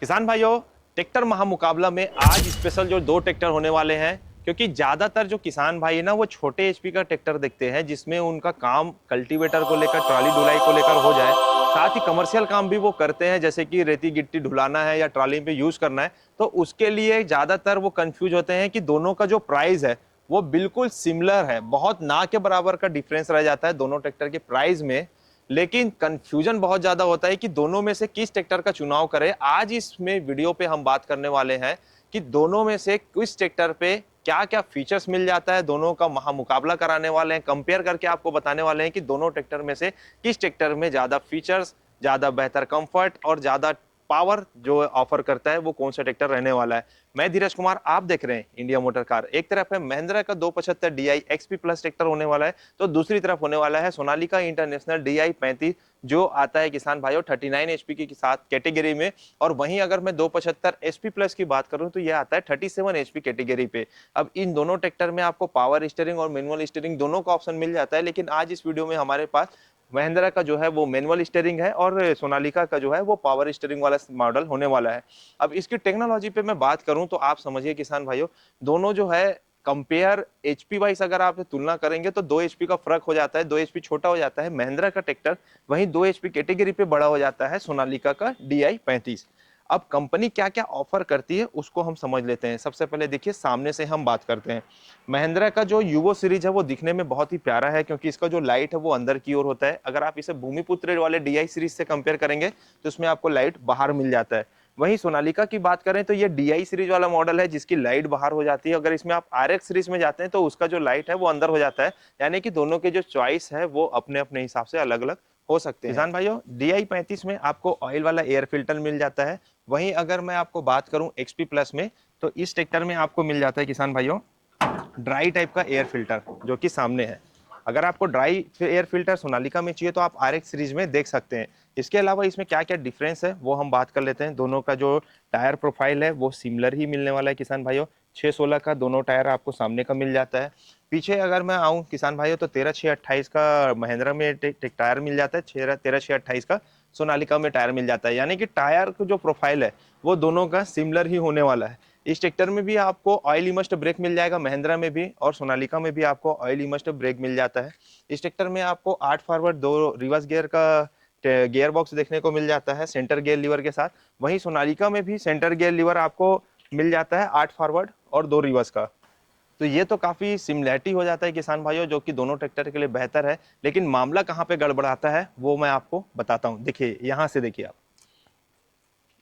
किसान भाइयों, ट्रैक्टर महामुकाबला में आज स्पेशल जो दो ट्रैक्टर होने वाले हैं, क्योंकि ज्यादातर जो किसान भाई है ना वो छोटे एचपी का ट्रैक्टर देखते हैं जिसमें उनका काम कल्टीवेटर को लेकर ट्रॉली ढुलाई को लेकर हो जाए। साथ ही कमर्शियल काम भी वो करते हैं, जैसे कि रेती गिट्टी ढुलाना है या ट्रॉली पे यूज करना है। तो उसके लिए ज्यादातर वो कंफ्यूज होते हैं कि दोनों का जो प्राइस है वो बिल्कुल सिमिलर है, बहुत ना के बराबर का डिफरेंस रह जाता है दोनों ट्रैक्टर के प्राइस में। लेकिन कंफ्यूजन बहुत ज्यादा होता है कि दोनों में से किस ट्रैक्टर का चुनाव करें। आज इसमें वीडियो पे हम बात करने वाले हैं कि दोनों में से किस ट्रैक्टर पे क्या क्या फीचर्स मिल जाता है, दोनों का महामुकाबला कराने वाले हैं, कंपेयर करके आपको बताने वाले हैं कि दोनों ट्रैक्टर में से किस ट्रैक्टर में ज्यादा फीचर्स, ज्यादा बेहतर कंफर्ट और ज्यादा पावर जो ऑफर करता है वो कौन सा ट्रैक्टर रहने वाला है। मैं धीरज कुमार, आप देख रहे हैं इंडिया मोटर कार। एक तरफ है महिंद्रा का 275 DI XP प्लस ट्रैक्टर होने वाला है, तो दूसरी तरफ होने वाला है सोनालिका इंटरनेशनल DI 35 जो आता है किसान भाइयों 39 HP के साथ कैटेगरी में। और वहीं अगर मैं 275 SP प्लस की बात करूं तो यह आता है 37 HP कैटेगरी पे। अब इन दोनों ट्रैक्टर में आपको पावर स्टीयरिंग और मैनुअल स्टीयरिंग दोनों का ऑप्शन मिल जाता है, लेकिन आज इस वीडियो में हमारे पास महिंद्रा का जो है वो मैनुअल स्टीयरिंग है और सोनालिका का जो है वो पावर स्टीयरिंग वाला मॉडल होने वाला है। अब इसकी टेक्नोलॉजी पे मैं बात करूं तो आप समझिए किसान भाइयों, दोनों जो है कंपेयर एचपी वाइज अगर आप तुलना करेंगे तो 2 एचपी का फर्क हो जाता है, 2 एचपी छोटा हो जाता है महिंद्रा का ट्रैक्टर, वहीं 2 एचपी कैटेगरी पे बड़ा हो जाता है सोनालिका का DI 35। अब कंपनी क्या क्या ऑफर करती है उसको हम समझ लेते हैं। सबसे पहले देखिए, सामने से हम बात करते हैं। महिंद्रा का जो यूवो सीरीज है वो दिखने में बहुत ही प्यारा है, क्योंकि इसका जो लाइट है वो अंदर की ओर होता है। अगर आप इसे भूमिपुत्र वाले DI सीरीज से कंपेयर करेंगे तो इसमें आपको लाइट बाहर मिल जाता है। वहीं सोनालिका की बात करें तो ये DI सीरीज वाला मॉडल है जिसकी लाइट बाहर हो जाती है। अगर इसमें आप RX सीरीज में जाते हैं तो उसका जो लाइट है वो अंदर हो जाता है। यानी कि दोनों के जो चॉइस है वो अपने अपने हिसाब से अलग अलग हो सकते हैं। किसान भाइयों, DI 35 में आपको ऑयल वाला एयर फिल्टर मिल जाता है। वहीं अगर मैं आपको बात करूं XP प्लस में, तो इस ट्रैक्टर में आपको मिल जाता है किसान भाइयों ड्राई टाइप का एयर फिल्टर, जो कि सामने है। अगर आपको ड्राई एयर फिल्टर सोनालिका में चाहिए तो आप RX सीरीज में देख सकते हैं। इसके अलावा इसमें क्या क्या डिफरेंस है वो हम बात कर लेते हैं। दोनों का जो टायर प्रोफाइल है वो सिमिलर ही मिलने वाला है किसान भाइयों। 616 का दोनों टायर आपको सामने का मिल जाता है। पीछे अगर मैं आऊँ किसान भाइयों तो 13/6/28 का महिंद्रा में टायर मिल जाता है, 13/6/28 का सोनालिका में टायर मिल जाता है। यानी कि टायर का जो प्रोफाइल है वो दोनों का सिमिलर ही होने वाला है। इस ट्रैक्टर में भी आपको ऑयल इमस्ट ब्रेक मिल जाएगा, महिंद्रा में भी और सोनालिका में भी आपको ऑयल इमस्ट ब्रेक मिल जाता है। इस ट्रैक्टर में आपको 8 फॉरवर्ड 2 रिवर्स गियर का गियर बॉक्स देखने को मिल जाता है सेंटर गियर लीवर के साथ। वहीं सोनालिका में भी सेंटर गियर लीवर आपको मिल जाता है 8 फॉरवर्ड और 2 रिवर्स का। तो ये तो काफी सिमिलैरिटी हो जाता है किसान भाइयों, जो कि दोनों ट्रैक्टर के लिए बेहतर है। लेकिन मामला कहाँ पे गड़बड़ाता है वो मैं आपको बताता हूँ। देखिए, यहाँ से देखिए आप,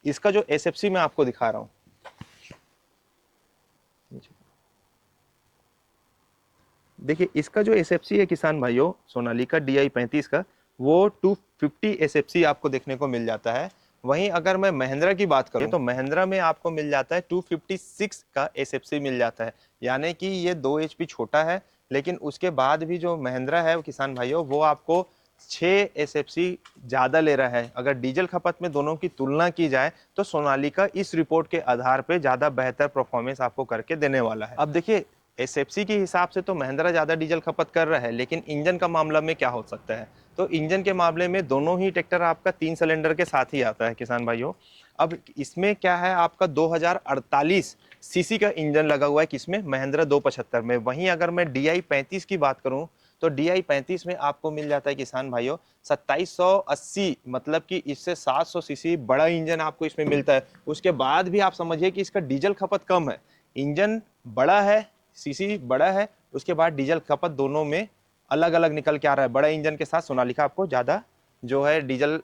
इसका जो SFC मैं आपको दिखा रहा हूँ, देखिए इसका जो SFC है किसान भाइयों सोनालिका DI 35 का, वो 250 SFC आपको देखने को मिल जाता है। वहीं अगर मैं महिंद्रा की बात करूं तो महिंद्रा में आपको मिल जाता है 256 का SFC मिल जाता है। यानी कि ये 2 HP छोटा है, लेकिन उसके बाद भी जो महिंद्रा है वो किसान भाइयों वो आपको 6 SFC ज्यादा ले रहा है। अगर डीजल खपत में दोनों की तुलना की जाए तो सोनालिका इस रिपोर्ट के आधार पे ज्यादा बेहतर परफॉर्मेंस आपको करके देने वाला है। अब देखिए, SFC के हिसाब से तो महिंद्रा ज्यादा डीजल खपत कर रहा है, लेकिन इंजन का मामला में क्या हो सकता है? तो इंजन के मामले में दोनों ही ट्रैक्टर आपका 3 सिलेंडर के साथ ही आता है किसान भाइयों। अब इसमें क्या है, आपका 2048 सीसी का इंजन लगा हुआ है किसमें, महिंद्रा 275 में। वहीं अगर मैं DI 35 की बात करूं तो DI 35 में आपको मिल जाता है किसान भाइयों 2780, मतलब कि इससे 700 सीसी बड़ा इंजन आपको इसमें मिलता है। उसके बाद भी आप समझिए कि इसका डीजल खपत कम है। इंजन बड़ा है, सीसी बड़ा है, उसके बाद डीजल खपत दोनों में अलग अलग निकल के आ रहा है। बड़ा इंजन के साथ सोनालिका आपको ज्यादा जो है डीजल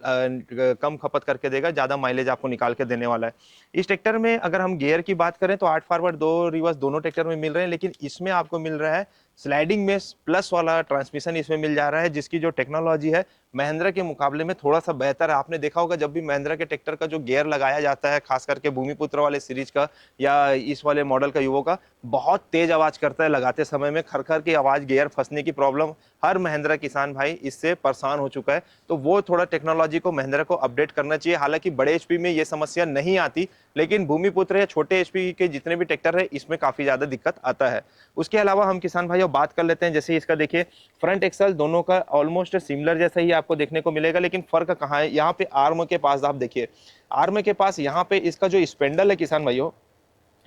कम खपत करके देगा, ज्यादा माइलेज आपको निकाल के देने वाला है। इस ट्रैक्टर में अगर हम गियर की बात करें तो 8 फॉरवर्ड 2 रिवर्स दोनों ट्रैक्टर में मिल रहे हैं, लेकिन इसमें आपको मिल रहा है स्लाइडिंग में प्लस वाला ट्रांसमिशन इसमें मिल जा रहा है, जिसकी जो टेक्नोलॉजी है महिंद्रा के मुकाबले में थोड़ा सा बेहतर है। आपने देखा होगा जब भी महिंद्रा के ट्रैक्टर का जो गियर लगाया जाता है, खास करके भूमिपुत्र वाले सीरीज का या इस वाले मॉडल का युवो का, बहुत तेज आवाज करता है लगाते समय में, खरखर की आवाज, गियर फंसने की प्रॉब्लम। हर महिंद्रा किसान भाई इससे परेशान हो चुका है। तो वो थोड़ा टेक्नोलॉजी को महिंद्रा को अपडेट करना चाहिए। हालांकि बड़े एचपी में ये समस्या नहीं आती, लेकिन भूमिपुत्र या छोटे एचपी के जितने भी ट्रैक्टर है इसमें काफी ज्यादा दिक्कत आता है। उसके अलावा हम किसान भाई बात कर लेते हैं। जैसे इसका देखिए फ्रंट एक्सल दोनों का ऑलमोस्ट सिमिलर जैसा ही आपको देखने को मिलेगा, लेकिन फर्क कहाँ है, यहाँ पे आर्म के पास आप देखिए, आर्म के पास यहाँ पे इसका जो स्पेंडल है किसान भाइयों,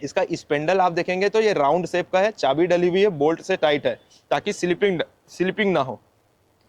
इसका स्पेंडल आप देखेंगे तो ये राउंड शेप का है, चाबी डली हुई है, बोल्ट से टाइट है ताकि स्लिपिंग ना हो।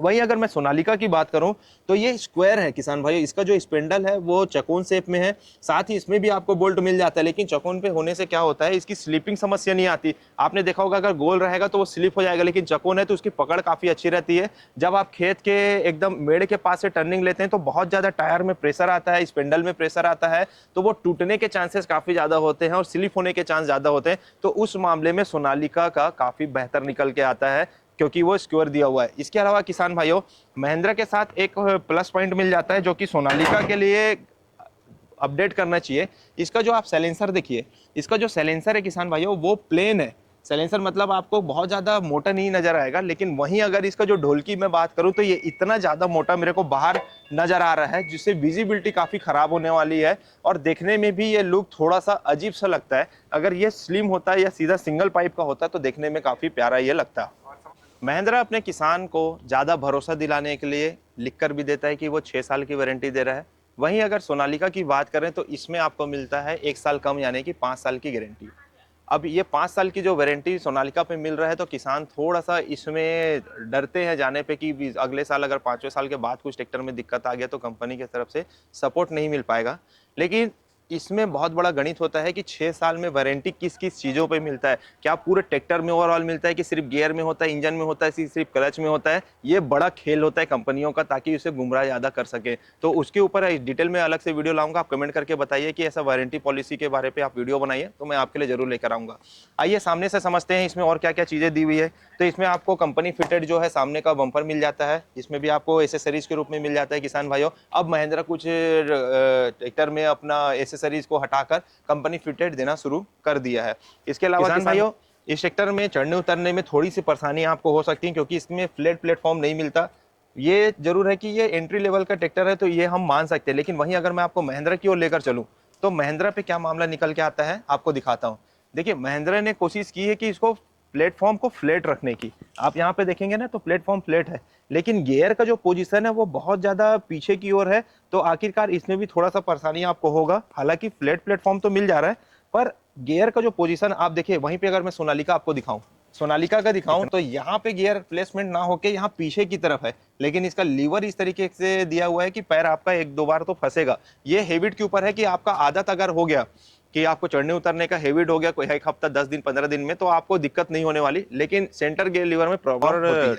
वहीं अगर मैं सोनालिका की बात करूं तो ये स्क्वायर है किसान भाई, इसका जो स्पेंडल है वो चौकोन शेप में है, साथ ही इसमें भी आपको बोल्ट मिल जाता है, लेकिन चौकोन पे होने से क्या होता है, इसकी स्लिपिंग समस्या नहीं आती। आपने देखा होगा अगर गोल रहेगा तो वो स्लिप हो जाएगा, लेकिन चौकोन है तो उसकी पकड़ काफी अच्छी रहती है। जब आप खेत के एकदम मेड़ के पास से टर्निंग लेते हैं तो बहुत ज्यादा टायर में प्रेशर आता है, स्पेंडल में प्रेशर आता है, तो वो टूटने के चांसेस काफी ज्यादा होते हैं और स्लिप होने के चांस ज्यादा होते हैं। तो उस मामले में सोनालिका का काफी बेहतर निकल के आता है क्योंकि वो स्क्वायर दिया हुआ है। इसके अलावा किसान भाइयों महिंद्रा के साथ एक प्लस पॉइंट मिल जाता है जो कि सोनालिका के लिए अपडेट करना चाहिए। इसका जो आप साइलेंसर देखिए, इसका जो साइलेंसर है किसान भाइयों वो प्लेन है। साइलेंसर मतलब आपको बहुत ज़्यादा मोटा नहीं नजर आएगा, लेकिन वहीं अगर इसका जो ढोल की मैं बात करूं तो ये इतना ज़्यादा मोटा मेरे को बाहर नजर आ रहा है, जिससे विजिबिलिटी काफ़ी ख़राब होने वाली है और देखने में भी ये लुक थोड़ा सा अजीब सा लगता है। अगर ये स्लिम होता है या सीधा सिंगल पाइप का होता है तो देखने में काफ़ी प्यारा ये लगता है। महिंद्रा अपने किसान को ज़्यादा भरोसा दिलाने के लिए लिख कर भी देता है कि वो 6 साल की वारंटी दे रहा है। वहीं अगर सोनालिका की बात करें तो इसमें आपको मिलता है 1 साल कम यानी कि 5 साल की गारंटी। अब ये 5 साल की जो वारंटी सोनालिका पे मिल रहा है तो किसान थोड़ा सा इसमें डरते हैं जाने पे कि अगले साल अगर 5वें साल के बाद कुछ ट्रैक्टर में दिक्कत आ गया तो कंपनी की तरफ से सपोर्ट नहीं मिल पाएगा। लेकिन इसमें बहुत बड़ा गणित होता है कि 6 साल में वारंटी किस किस चीज़ों पे मिलता है, क्या पूरे ट्रैक्टर में ओवरऑल मिलता है कि सिर्फ गियर में होता है, इंजन में होता है, सिर्फ क्लच में होता है। ये बड़ा खेल होता है कंपनियों का ताकि उसे गुमराह ज़्यादा कर सके। तो उसके ऊपर डिटेल में अलग से वीडियो लाऊंगा, आप कमेंट करके बताइए कि ऐसा वारंटी पॉलिसी के बारे पे आप वीडियो बनाइए तो मैं आपके लिए जरूर लेकर आऊँगा। आइए सामने से समझते हैं इसमें और क्या क्या चीज़ें दी हुई है। तो इसमें आपको कंपनी फिटेड जो है सामने का बम्पर मिल जाता है, इसमें भी आपको एसेसरीज के रूप में मिल जाता है किसान भाइयों। अब महिंद्रा कुछ ट्रैक्टर में अपना एसेसरीज को हटाकर कंपनी फिटेड देना शुरू कर दिया है। इसके अलावा किसान भाइयों इस ट्रैक्टर में चढ़ने उतरने में थोड़ी सी परेशानी आपको हो सकती है क्योंकि इसमें फ्लैट प्लेटफॉर्म नहीं मिलता। ये जरूर है कि ये एंट्री लेवल का ट्रैक्टर है तो ये हम मान सकते हैं, लेकिन वहीं अगर मैं आपको महिंद्रा की ओर लेकर चलूं तो महिंद्रा पे क्या मामला निकल के आता है आपको दिखाता हूं। देखिए महिंद्रा ने कोशिश की है कि इसको प्लेटफॉर्म को फ्लैट रखने की। आप यहाँ पे देखेंगे ना तो प्लेटफॉर्म फ्लैट है, लेकिन गियर का जो पोजीशन है वो बहुत ज्यादा पीछे की ओर है, तो आखिरकार इसमें भी थोड़ा सा परेशानी आपको होगा। हालांकि फ्लैट प्लेटफॉर्म तो मिल जा रहा है पर गियर का जो पोजीशन आप देखिए वहीं पे अगर मैं सोनालिका आपको दिखाऊं, सोनालिका का दिखाऊं तो यहाँ पे गियर प्लेसमेंट ना होके यहाँ पीछे की तरफ है, लेकिन इसका लीवर इस तरीके से दिया हुआ है कि पैर आपका 1-2 बार तो फंसेगा। ये हैबिट के ऊपर है कि आपका आदत अगर हो गया कि आपको चढ़ने उतरने का हैबिट हो गया कोई 1 हफ्ता 10 दिन 15 दिन में तो आपको दिक्कत नहीं होने वाली, लेकिन सेंटर गियर लीवर में प्रॉब्लम होती है।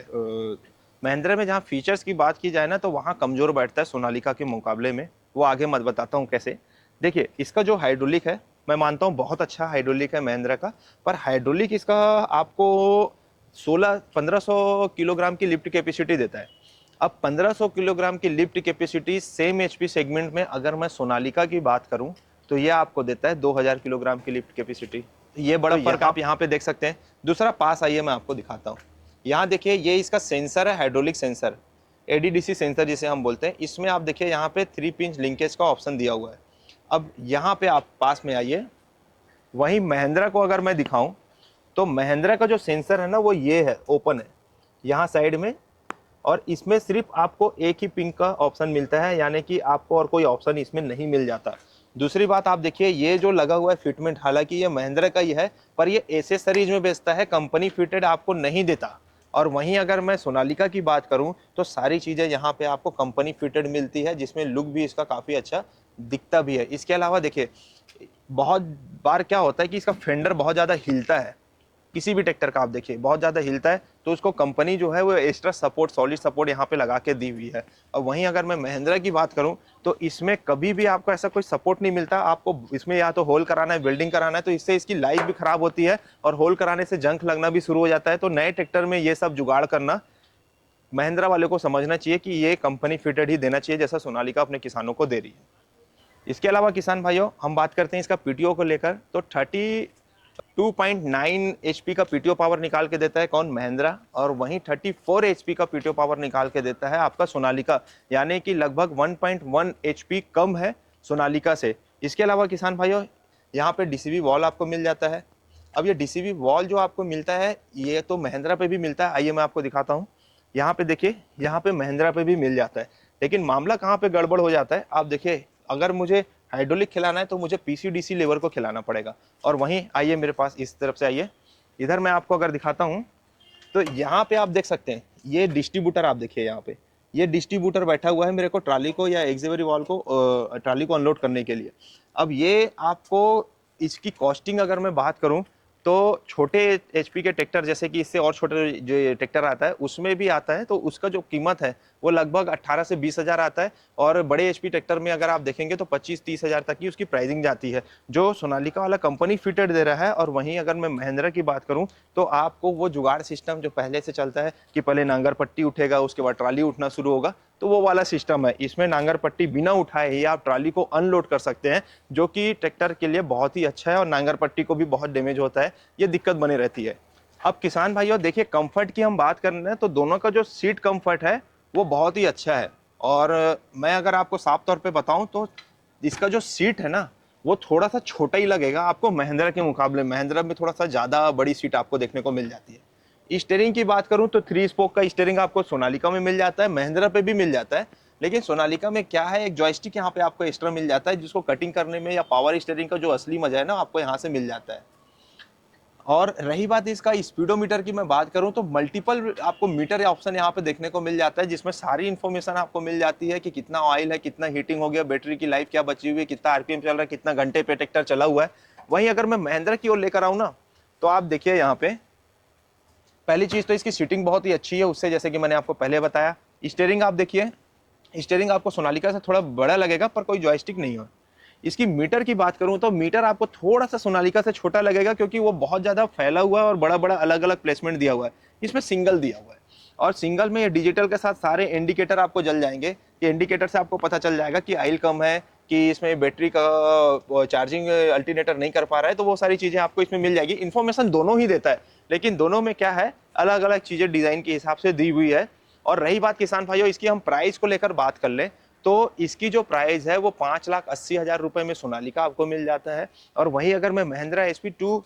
महिंद्रा में जहाँ फीचर्स की बात की जाए ना तो वहाँ कमजोर बैठता है सोनालिका के मुकाबले में, वो आगे मत बताता हूँ कैसे। देखिए इसका जो हाइड्रोलिक है मैं मानता हूँ बहुत अच्छा हाइड्रोलिक है महिंद्रा का, पर हाइड्रोलिक इसका आपको 1500 किलोग्राम की लिफ्ट कैपेसिटी देता है। अब 1500 किलोग्राम की lift capacity same HP segment में अगर मैं सोनालिका की बात करूं तो ये आपको देता है 2000 किलोग्राम की लिफ्ट कैपेसिटी। ये बड़ा फर्क आप यहाँ पे देख सकते हैं। दूसरा पास आइए मैं आपको दिखाता हूँ। यहाँ देखिए ये इसका सेंसर है, हाइड्रोलिक सेंसर, एडीडीसी सेंसर जिसे हम बोलते हैं। इसमें आप देखिए यहाँ पे 3 पिंच लिंकेज का ऑप्शन दिया हुआ है। अब यहाँ पे आप पास में आइए, वहीं महिंद्रा को अगर मैं दिखाऊं तो महिंद्रा का जो सेंसर है ना वो ये है, ओपन है यहाँ साइड में, और इसमें सिर्फ आपको एक ही पिन का ऑप्शन मिलता है, यानी कि आपको और कोई ऑप्शन इसमें नहीं मिल जाता। दूसरी बात आप देखिए ये जो लगा हुआ है फिटमेंट, हालांकि ये महिंद्रा का ही है पर ये एसेसरीज में बेचता है, कंपनी फिटेड आपको नहीं देता। और वहीं अगर मैं सोनालिका की बात करूं तो सारी चीज़ें यहाँ पे आपको कंपनी फिटेड मिलती है, जिसमें लुक भी इसका काफ़ी अच्छा दिखता भी है। इसके अलावा देखिए बहुत बार क्या होता है कि इसका फेंडर बहुत ज़्यादा हिलता है, किसी भी ट्रैक्टर का आप देखिए बहुत ज़्यादा हिलता है, तो उसको कंपनी जो है वो एक्स्ट्रा सपोर्ट, सॉलिड सपोर्ट यहाँ पे लगा के दी हुई है। और वहीं अगर मैं महिंद्रा की बात करूँ तो इसमें कभी भी आपको ऐसा कोई सपोर्ट नहीं मिलता। आपको इसमें या तो होल कराना है, वेल्डिंग कराना है, तो इससे इसकी लाइफ भी खराब होती है और होल कराने से जंक लगना भी शुरू हो जाता है। तो नए ट्रैक्टर में ये सब जुगाड़ करना महिंद्रा वाले को समझना चाहिए कि ये कंपनी फिटेड ही देना चाहिए जैसा सोनालिका अपने किसानों को दे रही है। इसके अलावा किसान भाइयों हम बात करते हैं इसका पीटीओ को लेकर, तो 32.9 एचपी का पीटीओ पावर निकाल के देता है कौन, महिंद्रा, और वहीं 34 एचपी का पीटीओ पावर निकाल के देता है आपका सोनालिका, यानी कि लगभग 1.1 एचपी कम है सोनालिका से। इसके अलावा किसान भाइयों यहाँ पे डीसीबी वॉल आपको मिल जाता है, अब ये डीसीबी वॉल जो आपको मिलता है ये तो महिंद्रा पे भी मिलता है, आइए मैं आपको दिखाता हूँ। यहाँ पे देखिए, यहाँ पे महिंद्रा पे भी मिल जाता है, लेकिन मामला कहाँ पे गड़बड़ हो जाता है आप देखिए, अगर मुझे हाइड्रोलिक खिलाना है तो मुझे पीसीडीसी लेवर को खिलाना पड़ेगा। और वहीं आइए मेरे पास, इस तरफ से आइए, इधर मैं आपको अगर दिखाता हूँ तो यहाँ पे आप देख सकते हैं ये डिस्ट्रीब्यूटर, आप देखिए यहाँ पे ये डिस्ट्रीब्यूटर बैठा हुआ है मेरे को ट्राली को या एक्सिलरी वॉल को ट्राली को अनलोड करने के लिए। अब ये आपको इसकी कॉस्टिंग अगर मैं बात करूं तो छोटे एचपी के ट्रैक्टर जैसे कि इससे और छोटे जो ट्रैक्टर आता है उसमें भी आता है, तो उसका जो कीमत है वो लगभग 18 से 20 हज़ार आता है। और बड़े एचपी ट्रैक्टर में अगर आप देखेंगे तो 25-30 हज़ार तक की उसकी प्राइसिंग जाती है, जो सोनालिका वाला कंपनी फिटेड दे रहा है। और वहीं अगर मैं महिंद्रा की बात करूं तो आपको वो जुगाड़ सिस्टम जो पहले से चलता है कि पहले नांगर पट्टी उठेगा, उसके बाद ट्राली उठना शुरू होगा, तो वो वाला सिस्टम है। इसमें नांगर पट्टी बिना उठाए ही आप ट्राली को अनलोड कर सकते हैं, जो कि ट्रैक्टर के लिए बहुत ही अच्छा है। और नांगर पट्टी को भी बहुत डैमेज होता है, ये दिक्कत बनी रहती है। अब किसान भाइयों देखिए, कंफर्ट की हम बात कर रहे हैं तो दोनों का जो सीट कंफर्ट है वो बहुत ही अच्छा है। और मैं अगर आपको साफ तौर पे बताऊं तो इसका जो सीट है ना वो थोड़ा सा छोटा ही लगेगा आपको महिंद्रा के मुकाबले। महिंद्रा में थोड़ा सा ज़्यादा बड़ी सीट आपको देखने को मिल जाती है। स्टीयरिंग की बात करूं तो 3 स्पोक का स्टीयरिंग आपको सोनालिका में मिल जाता है, महिंद्रा पे भी मिल जाता है। लेकिन सोनालिका में क्या है, एक जॉयस्टिक यहाँ पे आपको एक्स्ट्रा मिल जाता है, जिसको कटिंग करने में या पावर स्टीयरिंग का जो असली मजा है ना आपको यहाँ से मिल जाता है। और रही बात इसका स्पीडोमीटर की मैं बात करूं तो मल्टीपल आपको मीटर या ऑप्शन यहाँ पे देखने को मिल जाता है, जिसमें सारी इन्फॉर्मेशन आपको मिल जाती है कि कितना ऑयल है, कितना हीटिंग हो गया, बैटरी की लाइफ क्या बची हुई है, कितना आरपीएम चल रहा है, कितना घंटे पे ट्रैक्टर चला हुआ है। वहीं अगर मैं महिंद्रा की ओर लेकर आऊँ ना तो आप देखिए यहाँ पे पहली चीज तो इसकी सीटिंग बहुत ही अच्छी है उससे, जैसे कि मैंने आपको पहले बताया। स्टीयरिंग आप देखिए, स्टीयरिंग आपको सोनालिका से थोड़ा बड़ा लगेगा पर कोई जॉयस्टिक नहीं है। इसकी मीटर की बात करूं तो मीटर आपको थोड़ा सा सोनालिका से छोटा लगेगा, क्योंकि वो बहुत ज्यादा फैला हुआ है और बड़ा बड़ा अलग अलग प्लेसमेंट दिया हुआ है। इसमें सिंगल दिया हुआ है, और सिंगल में ये डिजिटल के साथ सारे इंडिकेटर आपको जल जाएंगे। ये इंडिकेटर से आपको पता चल जाएगा कि ऑयल कम है, कि इसमें बैटरी का चार्जिंग अल्टरनेटर नहीं कर पा रहा है, तो वो सारी चीजें आपको इसमें मिल जाएगी। इन्फॉर्मेशन दोनों ही देता है, लेकिन दोनों में क्या है, अलग अलग चीजें डिजाइन के हिसाब से दी हुई है। और रही बात किसान भाइयों इसकी हम प्राइस को लेकर बात कर लें तो इसकी जो प्राइस है वो 5,80,000 रुपए में सोनालिका आपको मिल जाता है। और वहीं अगर मैं महिंद्रा SP2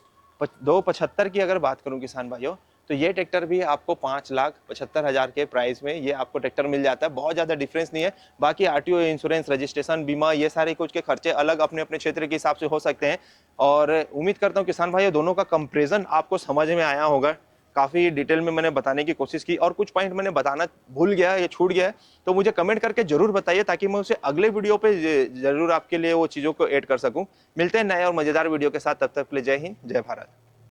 275 की अगर बात करूं किसान भाइयों, तो ये ट्रैक्टर भी आपको 5,75,000 के प्राइस में ये आपको ट्रैक्टर मिल जाता है। बहुत ज़्यादा डिफरेंस नहीं है। बाकी आरटीओ, इंश्योरेंस, रजिस्ट्रेशन, बीमा, ये सारे कुछ के खर्चे अलग अपने अपने क्षेत्र के हिसाब से हो सकते हैं। और उम्मीद करता हूँ किसान भाइयों दोनों का कंपेरिजन आपको समझ में आया होगा। काफ़ी डिटेल में मैंने बताने की कोशिश की, और कुछ पॉइंट मैंने बताना भूल गया या छूट गया है तो मुझे कमेंट करके जरूर बताइए, ताकि मैं उसे अगले वीडियो पे जरूर आपके लिए वो चीज़ों को ऐड कर सकूं। मिलते हैं नए और मज़ेदार वीडियो के साथ, तब तक के लिए जय हिंद, जय भारत।